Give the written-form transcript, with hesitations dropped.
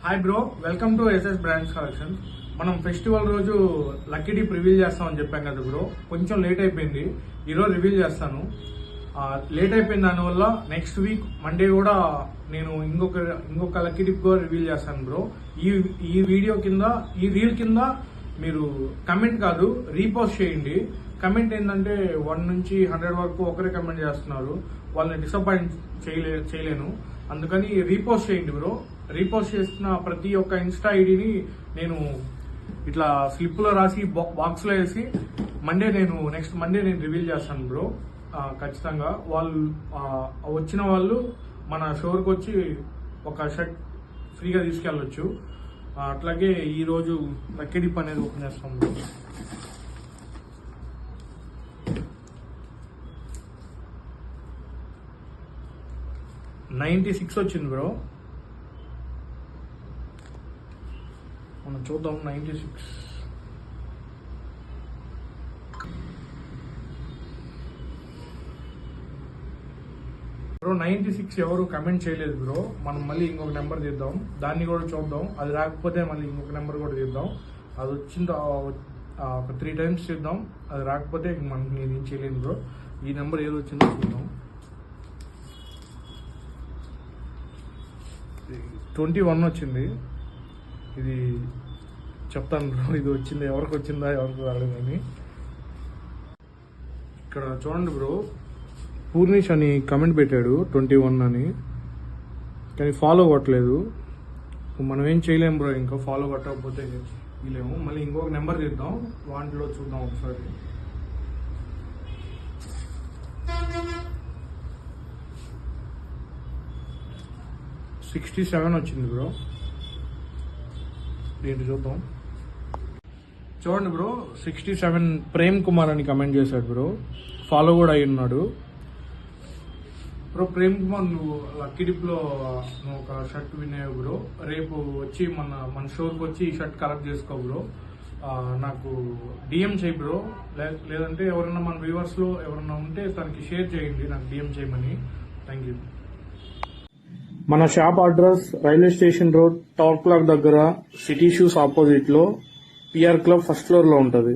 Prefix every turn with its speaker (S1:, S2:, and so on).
S1: Hi bro, welcome to SS brands collection. మనం festival రోజు lucky dip reveal చేస్తామని చెప్పాం కదా బ్రో. కొంచెం లేట్ అయిపోయింది, ఈరోజు రివీల్ చేస్తాను. లేట్ అయిపోయింది దానివల్ల నెక్స్ట్ వీక్ మండే కూడా నేను ఇంకొక లక్కీ డిప్ కూడా రివీల్ చేస్తాను బ్రో. ఈ వీడియో కింద, ఈ రీల్ కింద మీరు కమెంట్ కాదు రీపోస్ట్ చేయండి. కమెంట్ ఏంటంటే 1 నుంచి 100 వరకు ఒకరే కమెంట్ చేస్తున్నారు, వాళ్ళని డిసప్పాయింట్ చేయలేను. అందుకని రీపోస్ట్ చేయండి బ్రో. రీపోస్ట్ చేస్తున్న ప్రతి ఒక్క ఇన్స్టా ఐడిని నేను ఇట్లా స్లిప్ లో రాసి బాక్స్ లో వేసి నెక్స్ట్ మండే నేను రివీల్ చేస్తాను బ్రో. ఖచ్చితంగా వాళ్ళు వచ్చిన వాళ్ళు మన షోర్కి వచ్చి ఒక షర్ట్ ఫ్రీగా తీసుకెళ్ళొచ్చు. అట్లాగే ఈ రోజు లక్కీ డిప్ అనేది ఓపెన్ చేస్తాం బ్రో. $96 వచ్చింది బ్రో. మనం చూద్దాం. 96 బ్రో. 96 ఎవరు కమెంట్ చేయలేదు బ్రో. మనం మళ్ళీ ఇంకొక నెంబర్ తీద్దాం, దాన్ని కూడా చూద్దాం. అది రాకపోతే మళ్ళీ ఇంకొక నెంబర్ కూడా తీద్దాం. అది వచ్చిందో ఒక 3 టైమ్స్ చూద్దాం. అది రాకపోతే మనకి నేను ఏం చేయలేదు బ్రో. ఈ నెంబర్ ఏదో వచ్చిందో చూద్దాం. 21 వచ్చింది. ఇది చెప్తాను బ్రో, ఇది వచ్చింది ఎవరికి వచ్చిందా ఎవరికి రాలేదని. ఇక్కడ చూడండి బ్రో, పూర్ణిష్ అని కమెంట్ పెట్టాడు 21 అని, కానీ ఫాలో కొట్టలేదు. మనం ఏం చేయలేము బ్రో, ఇంకా ఫాలో కొట్టకపోతే ఇలేము. మళ్ళీ ఇంకొక నెంబర్ తీద్దాం, వాటిలో చూద్దాం ఒకసారి. $67 వచ్చింది బ్రో. ఏంటి చూద్దాం. చూడండి బ్రో, 67 ప్రేమ్ కుమార్ అని కమెంట్ చేశాడు బ్రో. ఫాలో కూడా అయి ఉన్నాడు బ్రో. ప్రేమ్ కుమార్, నువ్వు లక్కీ డిప్ లో నువ్వు ఒక షర్ట్ విన్నావు బ్రో. రేపు వచ్చి మన షోర్కి వచ్చి ఈ షర్ట్ కలెక్ట్ చేసుకో బ్రో. నాకు డిఎం చేయి బ్రో. లేదంటే ఎవరన్నా మన వ్యూవర్స్ లో ఎవరన్నా ఉంటే తనకి షేర్ చేయండి, నాకు డిఎం చేయమని. Thank you. మన shop address railway station road, tower clock దగ్గర, సిటీ షూస్ ఆపోజిట్ లో, పిఆర్ క్లబ్ ఫస్ట్ ఫ్లోర్ లో ఉంటది.